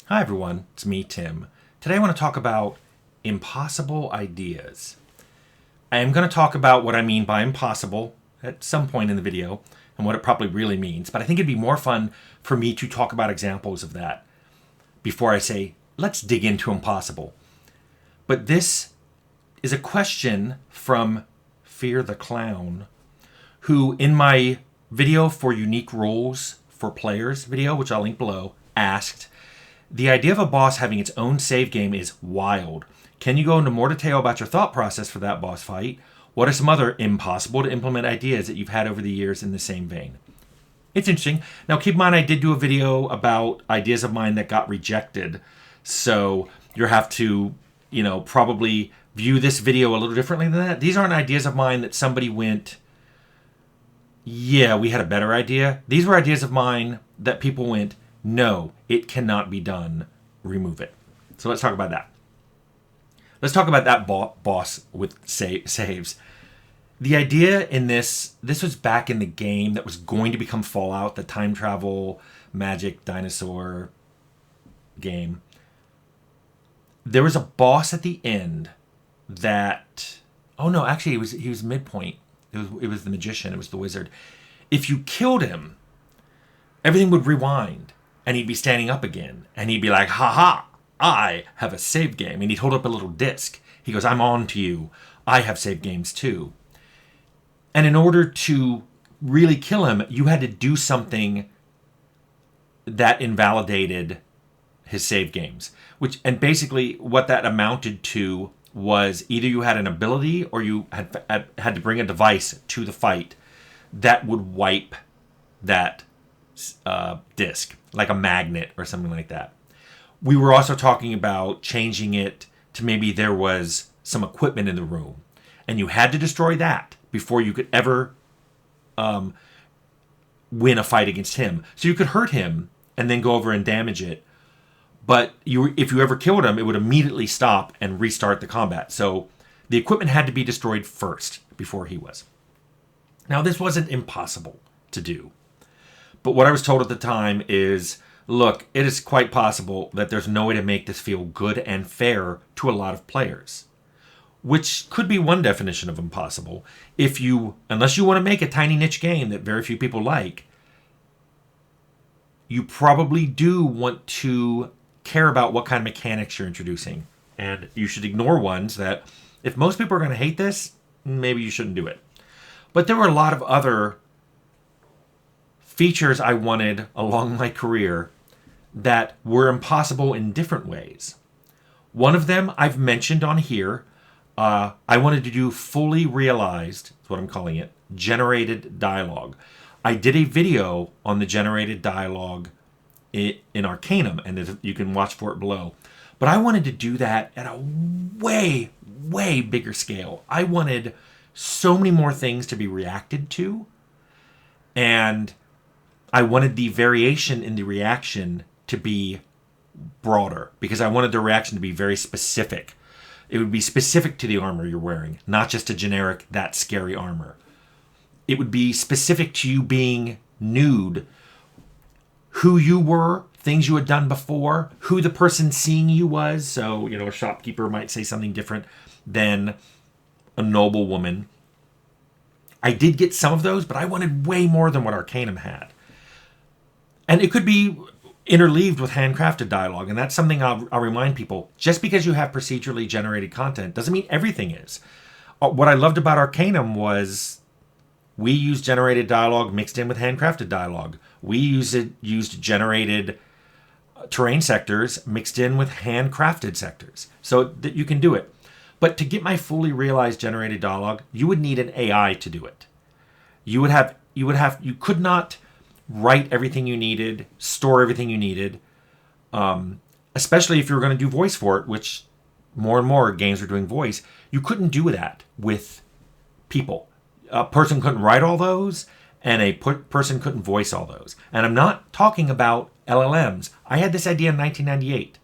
Hi everyone, it's me, Tim. Today I want to talk about impossible ideas. I am going to talk about what I mean by impossible at some point in the video and what it probably really means, but I think it'd be more fun for me to talk about examples of that before I say, let's dig into impossible. But this is a question from Fear the Clown, who in my video for unique rules for players video, which I'll link below, asked, the idea of a boss having its own save game is wild. Can you go into more detail about your thought process for that boss fight? What are some other impossible to implement ideas that you've had over the years in the same vein? It's interesting. Now keep in mind I did do a video about ideas of mine that got rejected. So you'll have to, probably view this video a little differently than that. These aren't ideas of mine that somebody went, yeah, we had a better idea. These were ideas of mine that people went, no, it cannot be done. Remove it. So let's talk about that. Let's talk about that boss with saves. The idea in this was back in the game that was going to become Fallout, the time travel, magic, dinosaur game. There was a boss at the end that, oh no, actually he was midpoint. It was the magician, it was the wizard. If you killed him, everything would rewind. And he'd be standing up again. And he'd be like, ha, I have a save game. And he'd hold up a little disc. He goes, I'm on to you. I have save games too. And in order to really kill him, you had to do something that invalidated his save games. And basically what that amounted to was either you had an ability or you had to bring a device to the fight that would wipe that disc, like a magnet or something like that. We were also talking about changing it to maybe there was some equipment in the room and you had to destroy that before you could ever win a fight against him. So you could hurt him and then go over and damage it. But if you ever killed him, it would immediately stop and restart the combat. So the equipment had to be destroyed first before he was. Now, this wasn't impossible to do. But what I was told at the time is, look, it is quite possible that there's no way to make this feel good and fair to a lot of players. Which could be one definition of impossible. Unless you want to make a tiny niche game that very few people like, you probably do want to care about what kind of mechanics you're introducing. And you should ignore ones that, if most people are going to hate this, maybe you shouldn't do it. But there were a lot of other features I wanted along my career that were impossible in different ways. One of them I've mentioned on here. I wanted to do fully realized, that's what I'm calling it, generated dialogue. I did a video on the generated dialogue in Arcanum, and you can watch for it below. But I wanted to do that at a way, way bigger scale. I wanted so many more things to be reacted to, and I wanted the variation in the reaction to be broader because I wanted the reaction to be very specific. It would be specific to the armor you're wearing, not just a generic, that scary armor. It would be specific to you being nude, who you were, things you had done before, who the person seeing you was. So, a shopkeeper might say something different than a noble woman. I did get some of those, but I wanted way more than what Arcanum had. And it could be interleaved with handcrafted dialogue. And that's something I'll remind people. Just because you have procedurally generated content doesn't mean everything is. What I loved about Arcanum was we used generated dialogue mixed in with handcrafted dialogue. We used generated terrain sectors mixed in with handcrafted sectors. So that you can do it. But to get my fully realized generated dialogue, you would need an AI to do it. You could not write everything you needed, store everything you needed, especially if you were going to do voice for it, which more and more games are doing voice. You couldn't do that with people. A person couldn't write all those, and a person couldn't voice all those. And I'm not talking about LLMs. I had this idea in 1998.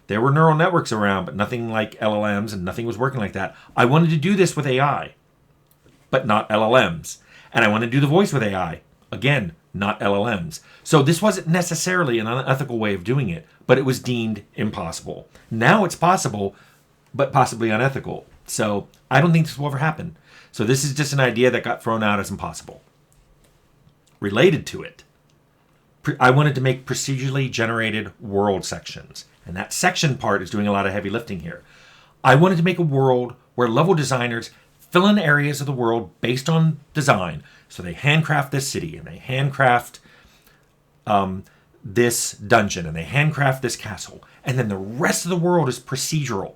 There were neural networks around, but nothing like LLMs, and nothing was working like that. I wanted to do this with AI, but not LLMs. And I wanted to do the voice with AI. Again, not LLMs. So this wasn't necessarily an unethical way of doing it, but it was deemed impossible. Now it's possible, but possibly unethical. So I don't think this will ever happen. So this is just an idea that got thrown out as impossible. Related to it, I wanted to make procedurally generated world sections. And that section part is doing a lot of heavy lifting here. I wanted to make a world where level designers fill in areas of the world based on design. So they handcraft this city, and they handcraft this dungeon, and they handcraft this castle. And then the rest of the world is procedural.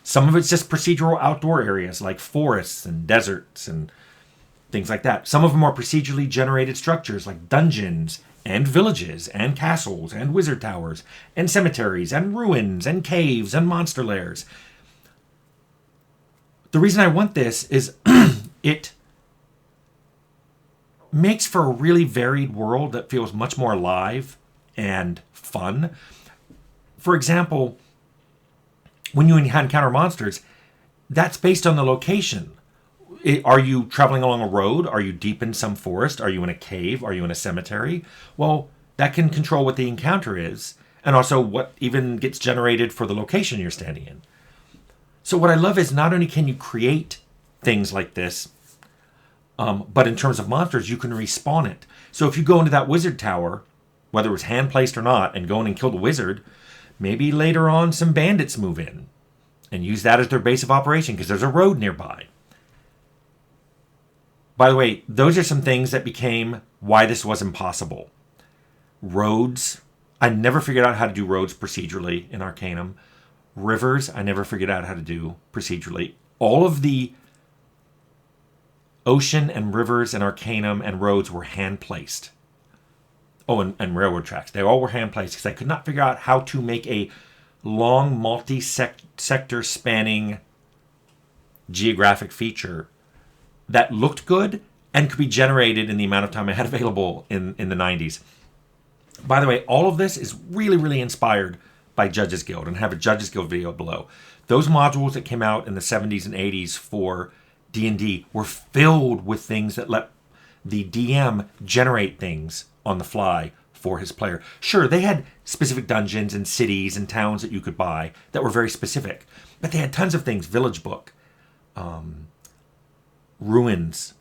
Some of it's just procedural outdoor areas like forests and deserts and things like that. Some of them are procedurally generated structures like dungeons and villages and castles and wizard towers and cemeteries and ruins and caves and monster lairs. The reason I want this is it makes for a really varied world that feels much more alive and fun. For example, when you encounter monsters, that's based on the location. Are you traveling along a road? Are you deep in some forest? Are you in a cave? Are you in a cemetery? Well, that can control what the encounter is, and also what even gets generated for the location you're standing in. So what I love is not only can you create things like this, but in terms of monsters, you can respawn it. So if you go into that wizard tower, whether it was hand-placed or not, and go in and kill the wizard, maybe later on some bandits move in and use that as their base of operation because there's a road nearby. By the way, those are some things that became why this was impossible. Roads. I never figured out how to do roads procedurally in Arcanum. Rivers, I never figured out how to do procedurally. All of the ocean and rivers and Arcanum and roads were hand-placed. Oh, and railroad tracks. They all were hand-placed because I could not figure out how to make a long, multi-sector spanning geographic feature that looked good and could be generated in the amount of time I had available in the 90s. By the way, all of this is really, really inspired by Judges Guild, and I have a Judges Guild video below. Those modules that came out in the 70s and 80s for D&D were filled with things that let the DM generate things on the fly for his player. Sure, they had specific dungeons and cities and towns that you could buy that were very specific, but they had tons of things. Village book, ruins,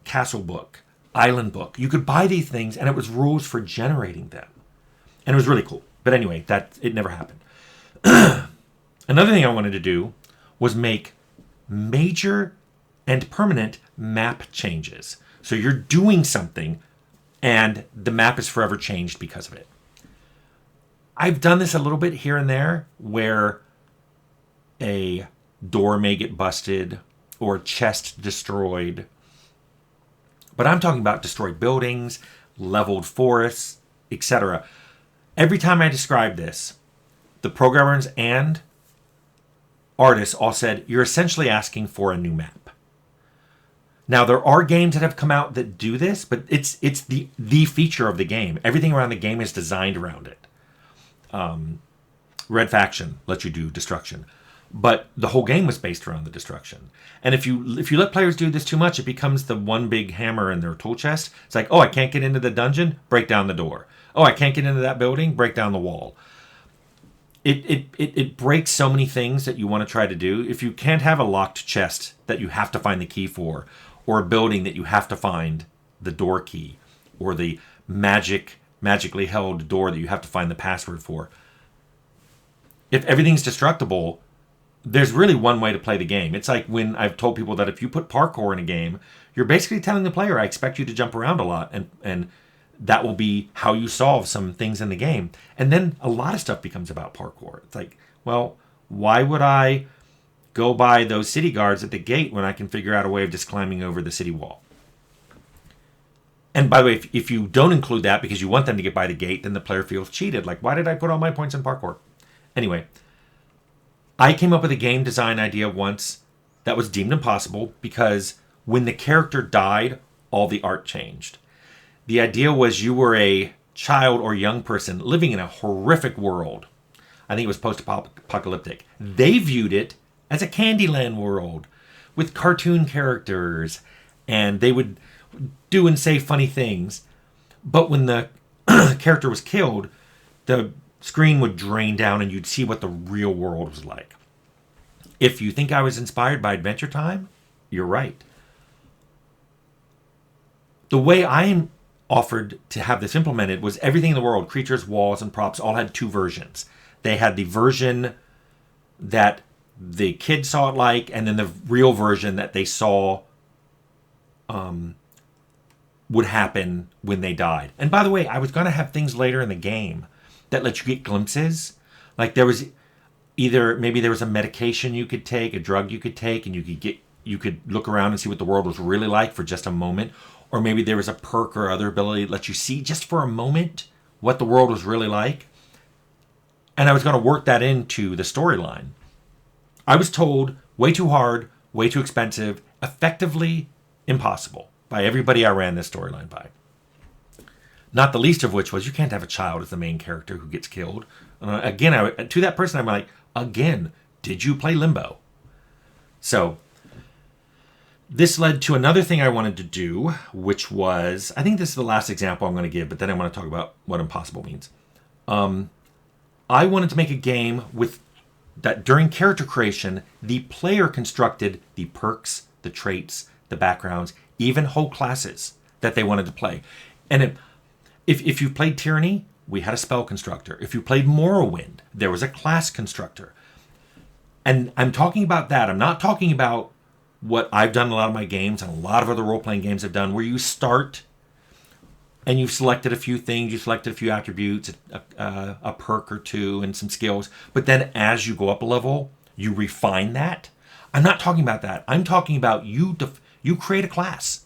castle book, island book. You could buy these things, and it was rules for generating them. And it was really cool. But anyway, it never happened. Another thing I wanted to do was make major and permanent map changes. So you're doing something, and the map is forever changed because of it. I've done this a little bit here and there, where a door may get busted or chest destroyed. But I'm talking about destroyed buildings, leveled forests, etc. Every time I describe this, the programmers and artists all said, you're essentially asking for a new map. Now, there are games that have come out that do this, but it's the feature of the game. Everything around the game is designed around it. Red Faction lets you do destruction. But the whole game was based around the destruction. And if you let players do this too much, it becomes the one big hammer in their tool chest. It's like, oh, I can't get into the dungeon, break down the door. Oh, I can't get into that building, break down the wall. It breaks so many things that you want to try to do. If you can't have a locked chest that you have to find the key for, or a building that you have to find the door key, or the magically held door that you have to find the password for. If everything's destructible, there's really one way to play the game. It's like when I've told people that if you put parkour in a game, you're basically telling the player, I expect you to jump around a lot, and that will be how you solve some things in the game. And then a lot of stuff becomes about parkour. It's like, well, why would I go by those city guards at the gate when I can figure out a way of just climbing over the city wall? And by the way, if you don't include that because you want them to get by the gate, then the player feels cheated. Like, why did I put all my points in parkour? Anyway, I came up with a game design idea once that was deemed impossible because when the character died, all the art changed. The idea was you were a child or young person living in a horrific world. I think it was post-apocalyptic. They viewed it as a Candyland world with cartoon characters, and they would do and say funny things. But when the character was killed, the screen would drain down and you'd see what the real world was like. If you think I was inspired by Adventure Time, you're right. The way I offered to have this implemented was everything in the world, creatures, walls, and props, all had two versions. They had the version that the kids saw it like, and then the real version that they saw would happen when they died. And by the way, I was going to have things later in the game that let you get glimpses. Like there was maybe there was a medication you could take, a drug you could take, and you could look around and see what the world was really like for just a moment. Or maybe there was a perk or other ability that let you see just for a moment what the world was really like. And I was going to work that into the storyline. I was told way too hard, way too expensive, effectively impossible by everybody I ran this storyline by. Not the least of which was you can't have a child as the main character who gets killed. Again, to that person, I'm like, again, did you play Limbo? So this led to another thing I wanted to do, which was, I think this is the last example I'm going to give, but then I want to talk about what impossible means. I wanted to make a game with that during character creation, the player constructed the perks, the traits, the backgrounds, even whole classes that they wanted to play. And if you played Tyranny, we had a spell constructor. If you played Morrowind, there was a class constructor. And I'm talking about that. I'm not talking about what I've done in a lot of my games and a lot of other role-playing games have done, where you start and you've selected a few things, you selected a few attributes, a perk or two, and some skills. But then as you go up a level, you refine that. I'm not talking about that. I'm talking about you create a class.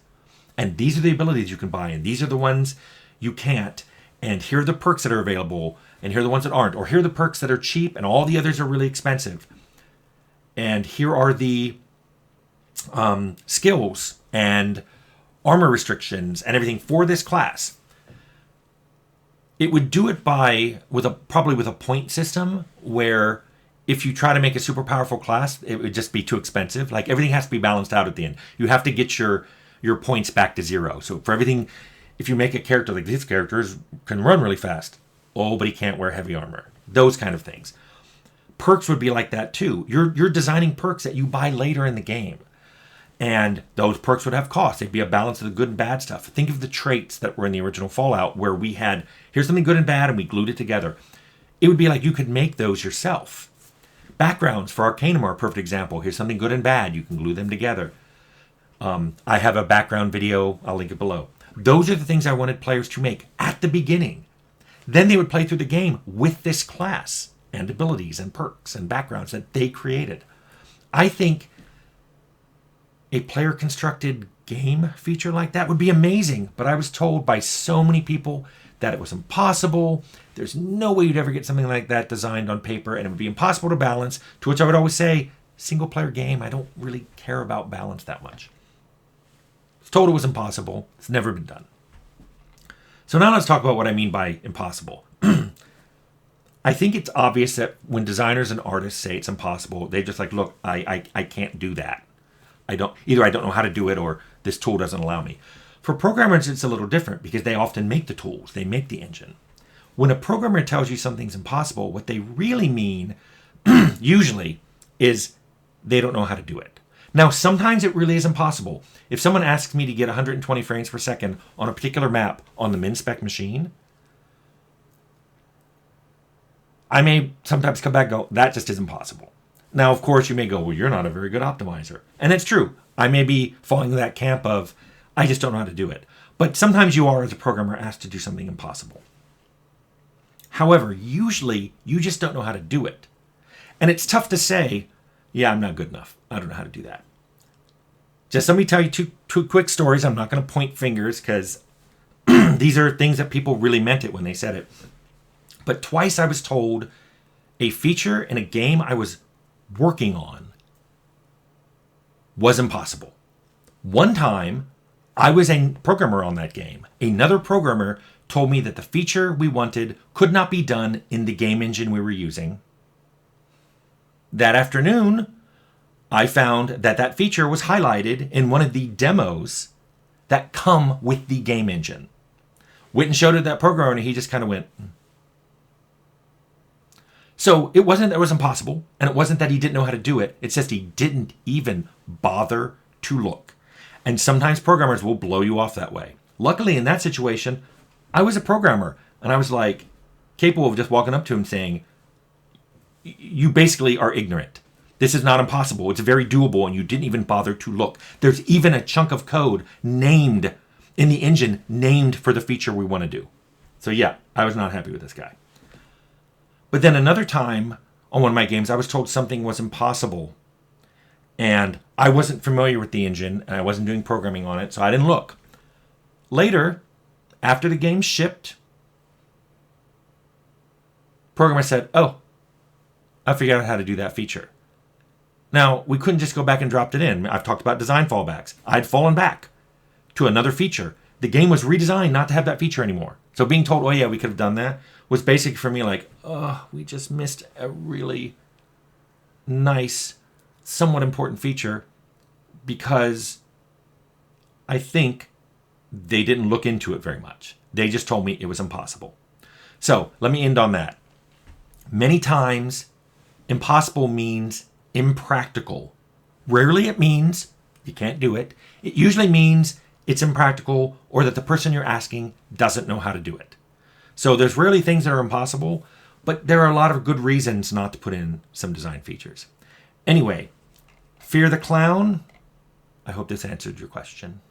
And these are the abilities you can buy, and these are the ones you can't. And here are the perks that are available, and here are the ones that aren't. Or here are the perks that are cheap, and all the others are really expensive. And here are the skills and armor restrictions and everything for this class. It would do it probably with a point system, where if you try to make a super powerful class, it would just be too expensive. Like everything has to be balanced out at the end. You have to get your points back to zero. So for everything, if you make a character like these characters can run really fast, but he can't wear heavy armor. Those kind of things. Perks would be like that too. You're designing perks that you buy later in the game. And those perks would have costs. They'd be a balance of the good and bad stuff. Think of the traits that were in the original Fallout, where we had, here's something good and bad, and we glued it together. It would be like you could make those yourself. Backgrounds for Arcanum are a perfect example. Here's something good and bad. You can glue them together. I have a background video. I'll link it below. Those are the things I wanted players to make at the beginning. Then they would play through the game with this class and abilities and perks and backgrounds that they created. I think a player-constructed game feature like that would be amazing, but I was told by so many people that it was impossible. There's no way you'd ever get something like that designed on paper, and it would be impossible to balance, to which I would always say, single-player game, I don't really care about balance that much. I was told it was impossible. It's never been done. So now let's talk about what I mean by impossible. I think it's obvious that when designers and artists say it's impossible, they just like, look, I can't do that. I don't know how to do it, or this tool doesn't allow me. For programmers, it's a little different because they often make the tools. They make the engine. When a programmer tells you something's impossible, what they really mean usually is they don't know how to do it. Now, sometimes it really is impossible. If someone asks me to get 120 frames per second on a particular map on the min-spec machine, I may sometimes come back and go, that just isn't possible. Now, of course, you may go, well, you're not a very good optimizer. And it's true. I may be falling in that camp of, I just don't know how to do it. But sometimes you are, as a programmer, asked to do something impossible. However, usually, you just don't know how to do it. And it's tough to say, yeah, I'm not good enough. I don't know how to do that. Just let me tell you two quick stories. I'm not going to point fingers because these are things that people really meant it when they said it. But twice I was told a feature in a game I was working on was impossible. One time, I was a programmer on that game. Another programmer told me that the feature we wanted could not be done in the game engine we were using. That afternoon, I found that feature was highlighted in one of the demos that come with the game engine. Went and showed it to that programmer, and he just kind of went. So it wasn't that it was impossible, and it wasn't that he didn't know how to do it. It's just he didn't even bother to look. And sometimes programmers will blow you off that way. Luckily, in that situation, I was a programmer, and I was like capable of just walking up to him saying, you basically are ignorant. This is not impossible. It's very doable, and you didn't even bother to look. There's even a chunk of code named in the engine, named for the feature we want to do. So yeah, I was not happy with this guy. But then another time on one of my games, I was told something was impossible. And I wasn't familiar with the engine, and I wasn't doing programming on it, so I didn't look. Later, after the game shipped, programmer said, oh, I figured out how to do that feature. Now, we couldn't just go back and drop it in. I've talked about design fallbacks. I'd fallen back to another feature. The game was redesigned not to have that feature anymore. So being told, oh yeah, we could have done that, was basically for me like, oh, we just missed a really nice, somewhat important feature because I think they didn't look into it very much. They just told me it was impossible. So let me end on that. Many times, impossible means impractical. Rarely it means you can't do it. It usually means it's impractical or that the person you're asking doesn't know how to do it. So there's rarely things that are impossible, but there are a lot of good reasons not to put in some design features. Anyway, fear the clown. I hope this answered your question.